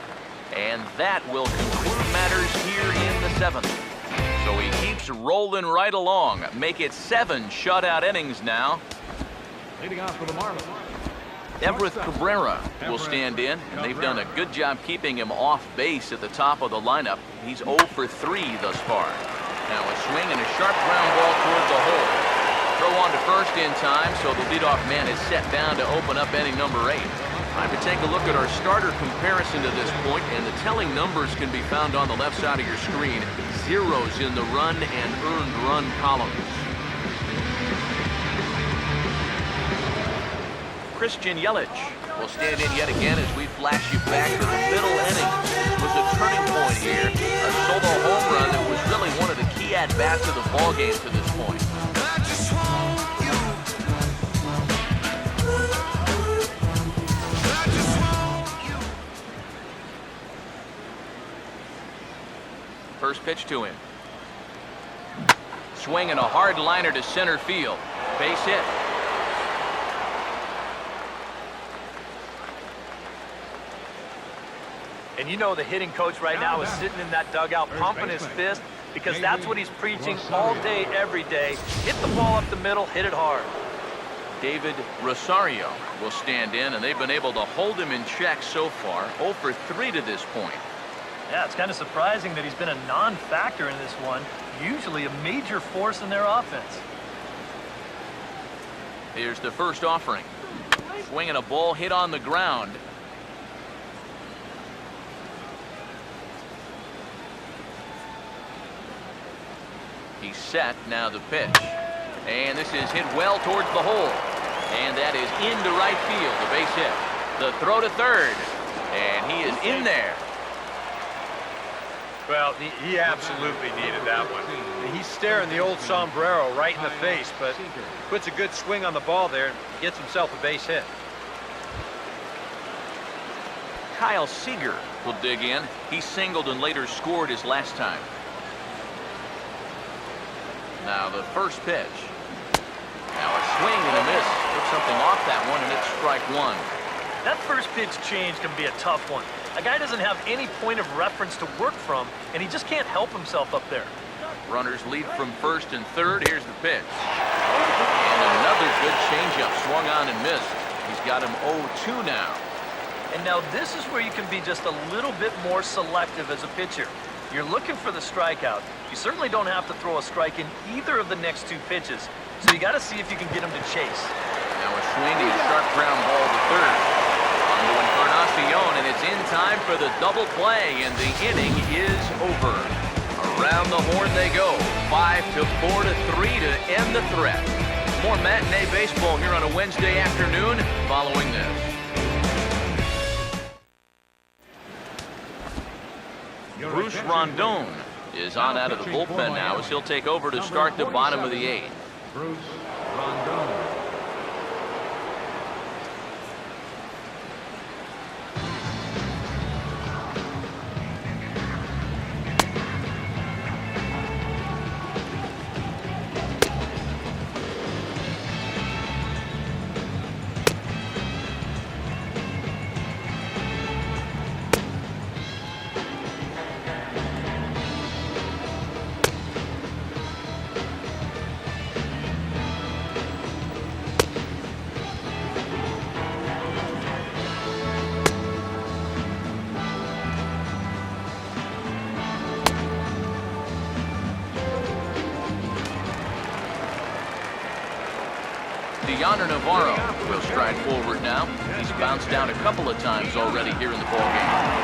A: And that will conclude matters here in the 7th. So he keeps rolling right along. Make it 7 shutout innings now.
C: Leading off for the Marlins.
A: Everett Cabrera will stand in, and they've done a good job keeping him off base at the top of the lineup. He's 0 for 3 thus far. Now a swing and a sharp ground ball toward the hole. Throw on to first in time, so the leadoff man is set down to open up inning number 8. Time to take a look at our starter comparison to this point, and the telling numbers can be found on the left side of your screen. Zeros in the run and earned run columns. Christian Yelich will stand in yet again as we flash you back to the middle innings. It was a turning point here, a solo home run that was really one of the key at-bats of the ballgame to this point. First pitch to him. Swinging a hard liner to center field. Base hit.
D: And you know the hitting coach right now is sitting in that dugout pumping his fist because that's what he's preaching all day, every day. Hit the ball up the middle, hit it hard.
A: David Rosario will stand in, and they've been able to hold him in check so far. 0 for 3 to this point.
D: Yeah, it's kind of surprising that he's been a non-factor in this one. Usually a major force in their offense.
A: Here's the first offering. Swinging a ball hit on the ground. He's set, now the pitch. And this is hit well towards the hole. And that is into right field, the base hit. The throw to third. And he is in there.
B: Well, he absolutely needed that one. He's staring the old sombrero right in the face, but puts a good swing on the ball there and gets himself a base hit.
A: Kyle Seager will dig in. He singled and later scored his last time. Now the first pitch. Now a swing and a miss. Took something off that one, and it's strike 1.
D: That first pitch change can be a tough one. A guy doesn't have any point of reference to work from, and he just can't help himself up there.
A: Runners lead from first and third. Here's the pitch. And another good changeup swung on and missed. He's got him 0-2 now.
D: And now this is where you can be just a little bit more selective as a pitcher. You're looking for the strikeout. You certainly don't have to throw a strike in either of the next 2 pitches, so you got to see if you can get him to chase.
A: Now a swing and a sharp ground ball to third. On to Encarnacion, and it's in time for the double play, and the inning is over. Around the horn they go. 5-4-3 to end the the threat. More matinee baseball here on a Wednesday afternoon following this. Bruce Rondon is on out of the bullpen now as he'll take over to start the bottom of the 8th.
C: Bruce Rondon.
A: Yonder Navarro will stride forward now. He's bounced down a couple of times already here in the ballgame.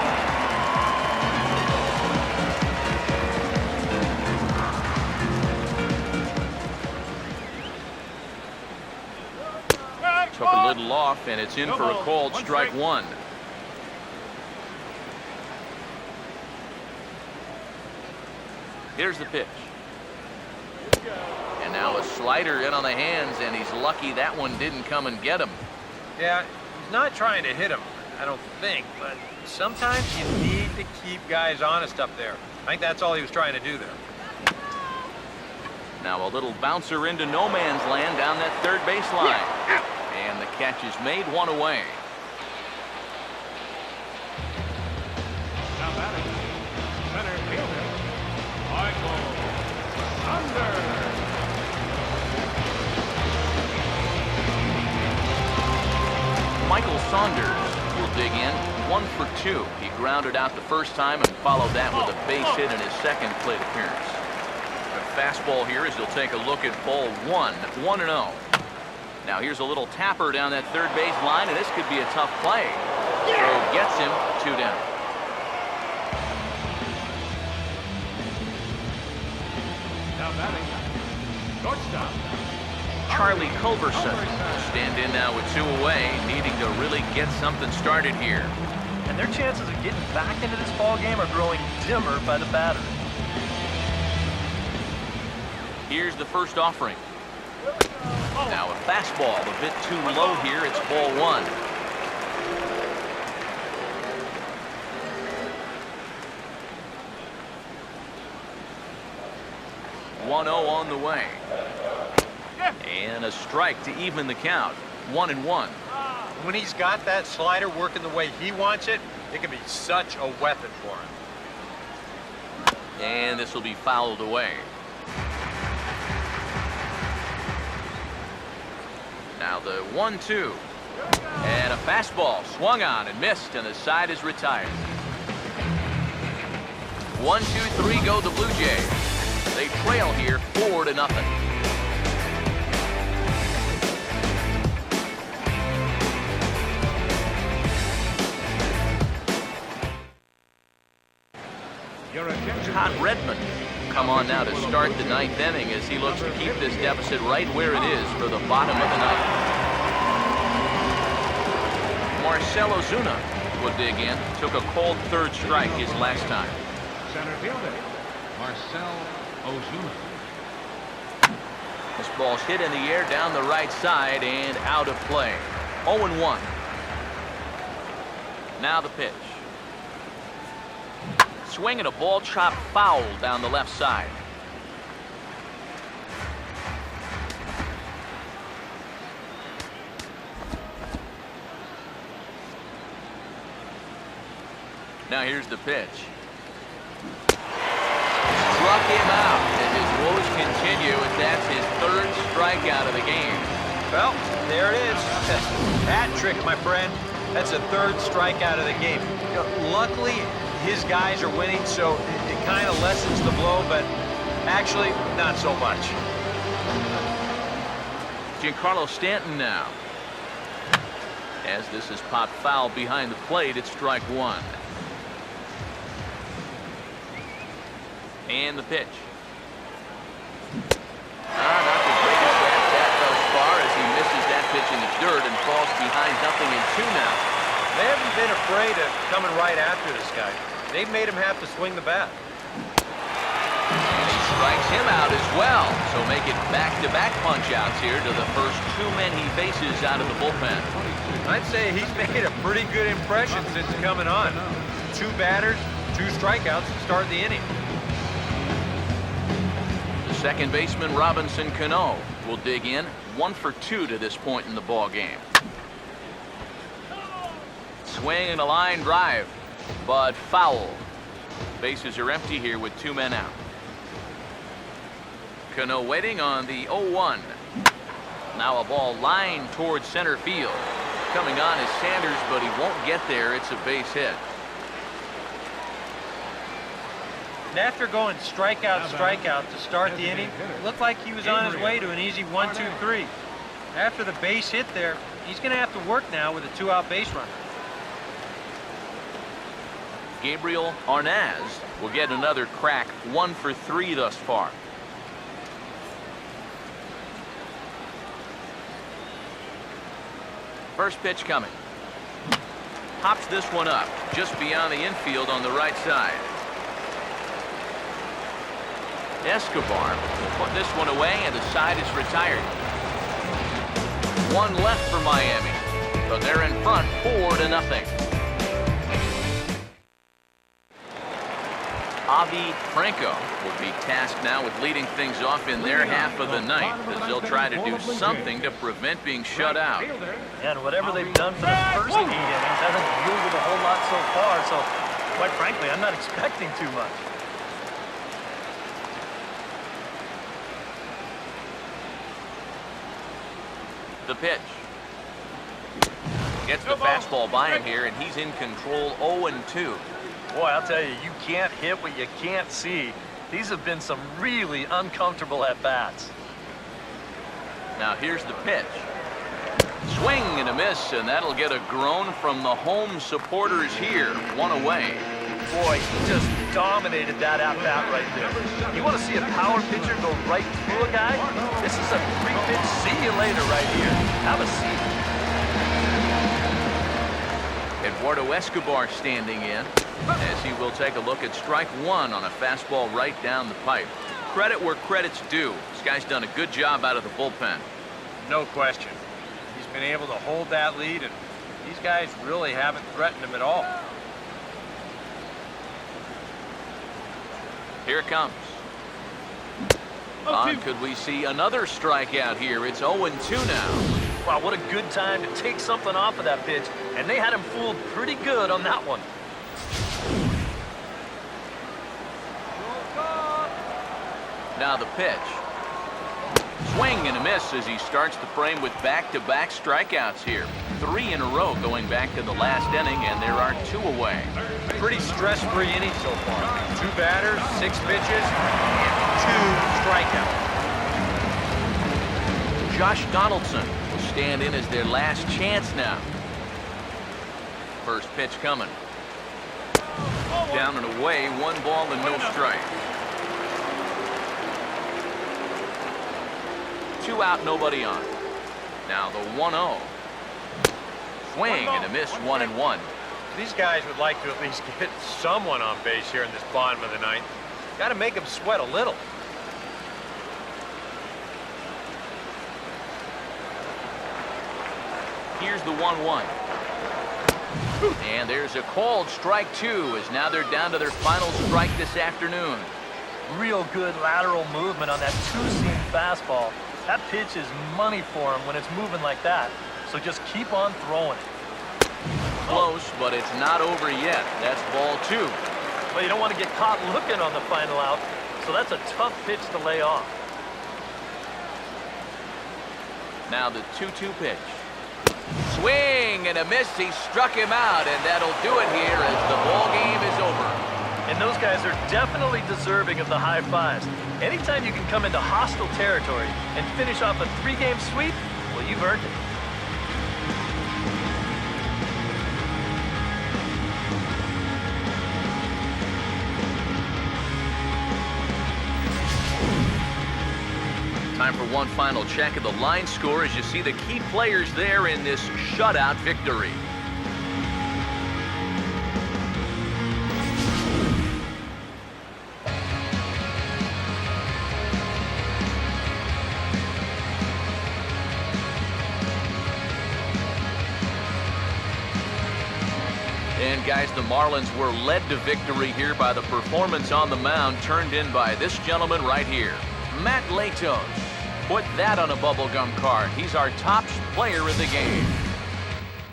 A: Took a little off, and it's in for a called strike 1. Here's the pitch. And now a slider in on the hands, and he's lucky that one didn't come and get him.
B: Yeah, he's not trying to hit him, I don't think, but sometimes you need to keep guys honest up there. I think that's all he was trying to do there.
A: Now a little bouncer into no man's land down that third base line. And the catch is made, 1 away.
C: Now batting, center fielder, Michael Saunders.
A: Michael Saunders will dig in, 1 for 2. He grounded out the first time and followed that with a base hit in his second plate appearance. The fastball here is he'll take a look at ball 1, 1-0. Now here's a little tapper down that third base line, and this could be a tough play. Throw gets him, 2 down.
C: Now batting, shortstop,
A: Charlie Culberson will stand in now with 2 away, needing to really get something started here.
D: And their chances of getting back into this ball game are growing dimmer by the batter.
A: Here's the first offering. Now a fastball a bit too low here. It's ball 1. One 0 on the way. And a strike to even the count. 1-1.
B: When he's got that slider working the way he wants it, it can be such a weapon for him.
A: And this will be fouled away. Now the 1-2. And a fastball swung on and missed, and the side is retired. 1-2-3 go the Blue Jays. They trail here 4-0. Todd Redmond come on now to start the 9th inning as he looks to keep this deficit right where it is for the bottom of the 9th. Marcell Ozuna will dig in. Took a called third strike his last time.
C: center fielder, Marcell Ozuna.
A: This ball's hit in the air down the right side and out of play. 0-1. Now the pitch. Swinging a ball chopped foul down the left side. Now here's the pitch. Struck him out, and his woes continue as that's his 3rd strikeout of the game.
B: Well, there it is. Hat trick, my friend. That's a 3rd strikeout of the game. You know, luckily, his guys are winning, so it kind of lessens the blow, but actually, not so much.
A: Giancarlo Stanton now. As this is popped foul behind the plate, it's strike 1. And the pitch. Not the greatest
B: afraid of coming right after this guy. They've made him have to swing the bat.
A: He strikes him out as well. So make it back-to-back punch-outs here to the first two men he faces out of the bullpen.
B: I'd say he's made a pretty good impression since coming on. 2 batters, 2 strikeouts to start the inning.
A: The second baseman, Robinson Cano, will dig in. 1 for 2 to this point in the ball game. Swing and a line drive, but foul. Bases are empty here with 2 men out. Cano waiting on the 0-1. Now a ball lined towards center field. Coming on is Sanders, but he won't get there. It's a base hit.
B: And after going strikeout to start the inning, it looked like he was on his way to an easy 1-2-3. After the base hit there, he's going to have to work now with a 2-out base runner.
A: Gabriel Arnaz will get another crack. 1 for 3 thus far. First pitch coming. Pops this one up just beyond the infield on the right side. Escobar will put this one away, and the side is retired. 1 left for Miami, but they're in front 4-0. Javi Franco will be tasked now with leading things off in their half of the ninth, as they'll try to do something to prevent being shut out.
D: And whatever they've done for the first 8 innings hasn't yielded a whole lot so far, so quite frankly, I'm not expecting too much.
A: The pitch. Gets the fastball by him here, and he's in control. 0-2.
D: Boy, I'll tell you, you can't hit what you can't see. These have been some really uncomfortable at-bats.
A: Now here's the pitch. Swing and a miss, and that'll get a groan from the home supporters here. 1 away.
D: Boy, he just dominated that at-bat right there. You want to see a power pitcher go right through a guy? This is a 3-pitch see you later right here. Have a seat.
A: Eduardo Escobar standing in, as he will take a look at strike 1 on a fastball right down the pipe. Credit where credit's due. This guy's done a good job out of the bullpen.
B: No question. He's been able to hold that lead, and these guys really haven't threatened him at all.
A: Here it comes. On, could we see another strikeout here? It's 0-2 now.
D: Wow, what a good time to take something off of that pitch, and they had him fooled pretty good on that one.
A: Now the pitch. Swing and a miss as he starts the frame with back-to-back strikeouts here. 3 in a row going back to the last inning, and there are 2 away.
B: Pretty stress-free inning so far. 2 batters, 6 pitches, and 2 strikeouts.
A: Josh Donaldson will stand in as their last chance now. First pitch coming. Down and away, 1 ball and no strike. 2 out, nobody on. Now the 1-0. Swing and a miss, 1-1.
B: These guys would like to at least get someone on base here in this bottom of the ninth. Got to make them sweat a little.
A: Here's the 1-1. And there's a called strike 2, as now they're down to their final strike this afternoon.
D: Real good lateral movement on that 2-seam fastball. That pitch is money for him when it's moving like that. So just keep on throwing it.
A: Close, but it's not over yet. That's ball 2.
D: Well, you don't want to get caught looking on the final out, so that's a tough pitch to lay off.
A: Now the 2-2 pitch. Swing and a miss. He struck him out, and that'll do it here as the ball game is over.
D: And those guys are definitely deserving of the high fives. Anytime you can come into hostile territory and finish off a 3-game sweep, well, you've earned it.
A: Time for one final check of the line score as you see the key players there in this shutout victory. And guys, the Marlins were led to victory here by the performance on the mound turned in by this gentleman right here, Matt Latos. Put that on a bubblegum card. He's our top player of the game.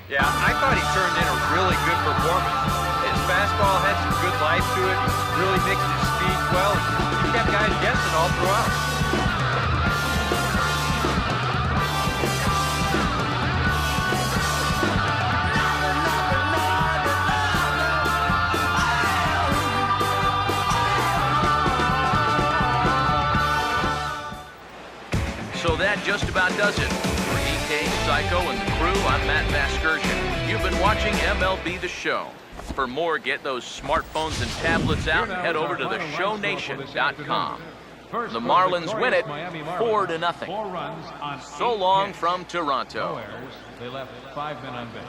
B: Yeah, I thought he turned in a really good performance. His fastball had some good life to it. Really mixed his speed well. He kept guys guessing all throughout.
A: So that just about does it. For DK, Psycho, and the crew, I'm Matt Vasgersian. You've been watching MLB The Show. For more, get those smartphones and tablets out and head over to theshownation.com. The Marlins win it 4-0.
C: 4 runs on
A: So
C: 8
A: long
C: hits.
A: from
C: No
A: Toronto.
C: errors. They left 5 men on base.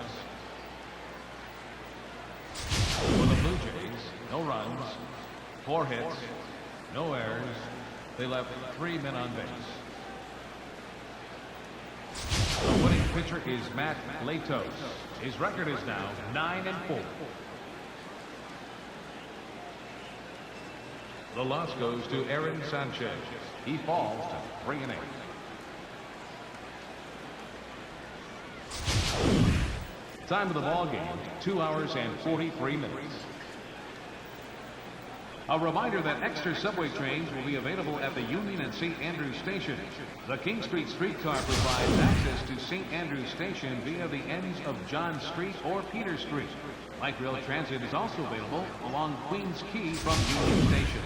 C: For the Blue Jays, no runs, 4 hits, no errors. They left 3 men on base. The winning pitcher is Matt Latos. His record is now 9-4. The loss goes to Aaron Sanchez. He falls to 3-8. Time of the ball game, 2 hours and 43 minutes. A reminder that extra subway trains will be available at the Union and St. Andrews Station. The King Street streetcar provides access to St. Andrews Station via the ends of John Street or Peter Street. Light rail transit is also available along Queens Quay from Union Station.